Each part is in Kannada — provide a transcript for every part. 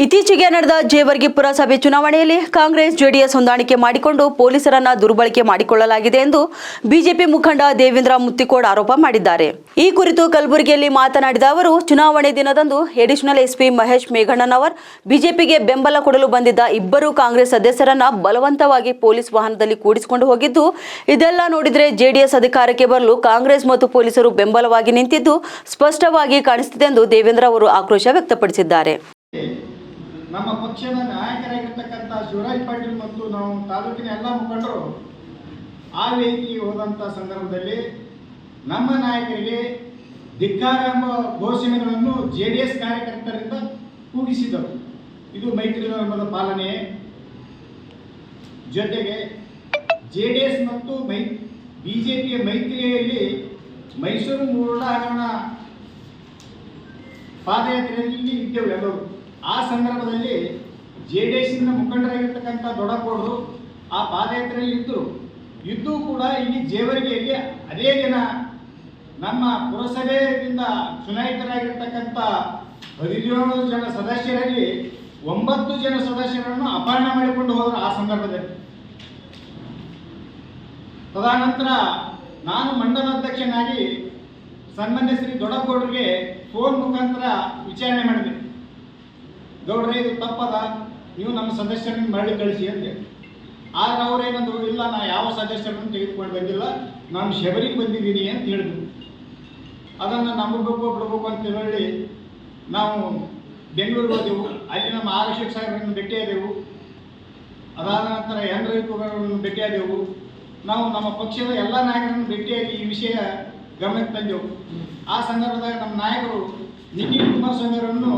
ಇತ್ತೀಚೆಗೆ ನಡೆದ ಜೇವರ್ಗಿ ಪುರಸಭೆ ಚುನಾವಣೆಯಲ್ಲಿ ಕಾಂಗ್ರೆಸ್ ಜೆಡಿಎಸ್ ಹೊಂದಾಣಿಕೆ ಮಾಡಿಕೊಂಡು ಪೊಲೀಸರನ್ನ ದುರ್ಬಳಕೆ ಮಾಡಿಕೊಳ್ಳಲಾಗಿದೆ ಎಂದು ಬಿಜೆಪಿ ಮುಖಂಡ ದೇವೇಂದ್ರ ಮುತ್ತಿಕೋಡ್ ಆರೋಪ ಮಾಡಿದ್ದಾರೆ. ಈ ಕುರಿತು ಕಲಬುರಗಿಯಲ್ಲಿ ಮಾತನಾಡಿದ ಅವರು, ಚುನಾವಣೆ ದಿನದಂದು ಅಡಿಷನಲ್ ಎಸ್ಪಿ ಮಹೇಶ್ ಮೇಘಣ್ಣನವರ್ ಬಿಜೆಪಿಗೆ ಬೆಂಬಲ ಕೊಡಲು ಬಂದಿದ್ದ ಇಬ್ಬರು ಕಾಂಗ್ರೆಸ್ ಸದಸ್ಯರನ್ನ ಬಲವಂತವಾಗಿ ಪೊಲೀಸ್ ವಾಹನದಲ್ಲಿ ಕೂಡಿಸಿಕೊಂಡು ಹೋಗಿದ್ದು, ಇದೆಲ್ಲ ನೋಡಿದ್ರೆ ಜೆಡಿಎಸ್ ಅಧಿಕಾರಕ್ಕೆ ಬರಲು ಕಾಂಗ್ರೆಸ್ ಮತ್ತು ಪೊಲೀಸರು ಬೆಂಬಲವಾಗಿ ನಿಂತಿದ್ದು ಸ್ಪಷ್ಟವಾಗಿ ಕಾಣಿಸುತ್ತಿದೆ ಎಂದು ದೇವೇಂದ್ರ ಅವರು ಆಕ್ರೋಶ ವ್ಯಕ್ತಪಡಿಸಿದ್ದಾರೆ. ನಮ್ಮ ಪಕ್ಷದ ನಾಯಕರಾಗಿರ್ತಕ್ಕಂಥ ಶಿವರಾಜ್ ಪಾಟೀಲ್ ಮತ್ತು ನಾವು ತಾಲೂಕಿನ ಎಲ್ಲ ಮುಖಂಡರು ಆ ವೇದಿಕೆಗೆ ಹೋದಂಥ ಸಂದರ್ಭದಲ್ಲಿ ನಮ್ಮ ನಾಯಕರಿಗೆ ಧಿಕ್ಕಾರ ಎಂಬ ಘೋಷಣೆಗಳನ್ನು JDS ಕಾರ್ಯಕರ್ತರಿಂದ ಕೂಗಿಸಿದರು. ಇದು ಮೈತ್ರಿ ಧರ್ಮದ ಪಾಲನೆ. ಜೊತೆಗೆ JDS ಮತ್ತು ಬಿಜೆಪಿಯ ಮೈತ್ರಿಯಲ್ಲಿ ಮೈಸೂರು ಮೂರಳ ಹಗರಣ ಪಾದಯಾತ್ರೆಯಲ್ಲಿ ಇದ್ದೆವು ಎಲ್ಲರೂ. ಆ ಸಂದರ್ಭದಲ್ಲಿ JDSನ ಮುಖಂಡರಾಗಿರ್ತಕ್ಕಂಥ ದೊಡ್ಡಗೌಡರು ಆ ಪಾದಯಾತ್ರೆಯಲ್ಲಿ ಇದ್ದು ಕೂಡ ಇಲ್ಲಿ ಜೇವರ್ಗಿಯಲ್ಲಿ ಅದೇ ದಿನ ನಮ್ಮ ಪುರಸಭೆಯಿಂದ ಚುನಾಯಿತರಾಗಿರ್ತಕ್ಕಂಥ 17 ಜನ ಸದಸ್ಯರಲ್ಲಿ 9 ಜನ ಸದಸ್ಯರನ್ನು ಅಪಹರಣ ಮಾಡಿಕೊಂಡು ಹೋದರು. ಆ ಸಂದರ್ಭದಲ್ಲಿ ತದನಂತರ ನಾನು ಮಂಡಲ ಅಧ್ಯಕ್ಷನಾಗಿ ಸನ್ಮಾನ್ಯ ಶ್ರೀ ದೊಡ್ಡಗೌಡರಿಗೆ ಫೋನ್ ಮುಖಾಂತರ ವಿಚಾರಣೆ ಮಾಡಿದೆ. ಗೌಡ್ರೆ, ಇದು ತಪ್ಪದ, ನೀವು ನಮ್ಮ ಸದಸ್ಯರನ್ನು ಮರಳಿ ಕಳಿಸಿ ಅಂದೆ. ಆಗ ಅವರೇನಂದ್ರು, ಇಲ್ಲ, ನಾ ಯಾವ ಸದಸ್ಯರನ್ನು ತೆಗೆದುಕೊಂಡು ಬಂದಿಲ್ಲ, ನಾನು ಶಬರಿಗೆ ಬಂದಿದ್ದೀನಿ ಅಂತ ಹೇಳಿದ್ರು. ಅದನ್ನು ನಂಬಬೇಕು ಬಿಡಬೇಕು ಅಂತ ಹೇಳಿ ನಾವು ಬೆಂಗಳೂರಿಗೆ ಹೋದೆವು. ಅಲ್ಲಿ ನಮ್ಮ ಆರಕ್ಷಕ ಸಾಹೇಬರನ್ನು ಭೇಟಿಯಾದೆವು. ಅದಾದ ನಂತರ ಎನ್ ರವಿಕುಮಾರನ್ನು ಭೇಟಿಯಾದೆವು. ನಾವು ನಮ್ಮ ಪಕ್ಷದ ಎಲ್ಲ ನಾಯಕರನ್ನು ಭೇಟಿಯಾಗಿ ಈ ವಿಷಯ ಗಮನಕ್ಕೆ ತಂದೆವು. ಆ ಸಂದರ್ಭದಾಗ ನಮ್ಮ ನಾಯಕರು ನಿಖಿಲ್ ಕುಮಾರಸ್ವಾಮಿ ಅವರನ್ನು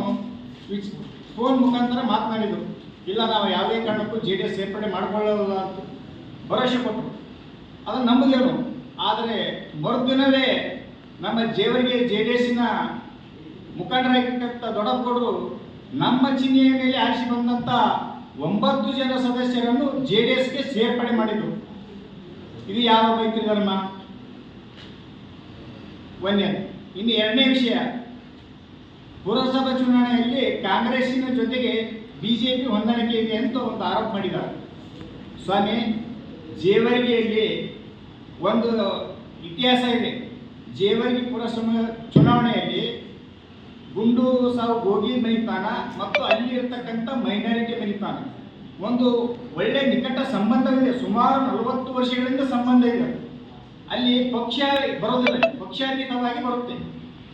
ಫೋನ್ ಮುಖಾಂತರ ಮಾತನಾಡಿದರು. ಇಲ್ಲ, ನಾವು ಯಾವುದೇ ಕಾರಣಕ್ಕೂ JDS ಸೇರ್ಪಡೆ ಮಾಡಿಕೊಳ್ಳಲ್ಲ ಅಂತ ಭರವಸೆ ಕೊಟ್ಟರು. ಅದನ್ನು ನಂಬುದೇನು. ಆದರೆ ಮರುದಿನವೇ ನಮ್ಮ ಜೇವರ್ಗಿ JDSನ ಮುಖಂಡರಾಗಿರ್ತಕ್ಕಂಥ ದೊಡ್ಡಗೌಡರು ನಮ್ಮ ಚಿಹ್ನೆಯ ಮೇಲೆ ಆರಿಸಿ ಬಂದಂಥ 9 ಜನ ಸದಸ್ಯರನ್ನು JDSಗೆ ಸೇರ್ಪಡೆ ಮಾಡಿದರು. ಇದು ಯಾವ ಮೈತ್ರಿ ಧರ್ಮ? ಒಂದನೇದು. ಇನ್ನು ಎರಡನೇ ವಿಷಯ, ಪುರಸಭಾ ಚುನಾವಣೆಯಲ್ಲಿ ಕಾಂಗ್ರೆಸ್ಸಿನ ಜೊತೆಗೆ ಬಿಜೆಪಿ ಹೊಂದಾಣಿಕೆ ಇದೆ ಅಂತ ಒಂದು ಆರೋಪ ಮಾಡಿದ್ದಾರೆ. ಸ್ವಾಮಿ, ಜೇವರ್ಗಿಯಲ್ಲಿ ಒಂದು ಇತಿಹಾಸ ಇದೆ. ಜೇವರ್ಗಿ ಪುರಸಭಾ ಚುನಾವಣೆಯಲ್ಲಿ ಗುಂಡು ಸಾವು ಗೋಗಿ ಮನಿತಾನ ಮತ್ತು ಅಲ್ಲಿ ಇರತಕ್ಕಂಥ ಮೈನಾರಿಟಿ ಮನಿತಾನ ಒಂದು ಒಳ್ಳೆ ನಿಕಟ ಸಂಬಂಧವಿದೆ. ಸುಮಾರು 40 ವರ್ಷಗಳಿಂದ ಸಂಬಂಧ ಇದೆ. ಅಲ್ಲಿ ಪಕ್ಷ ಬರೋದಿಲ್ಲ, ಪಕ್ಷಾತೀತವಾಗಿ ಬರುತ್ತೆ.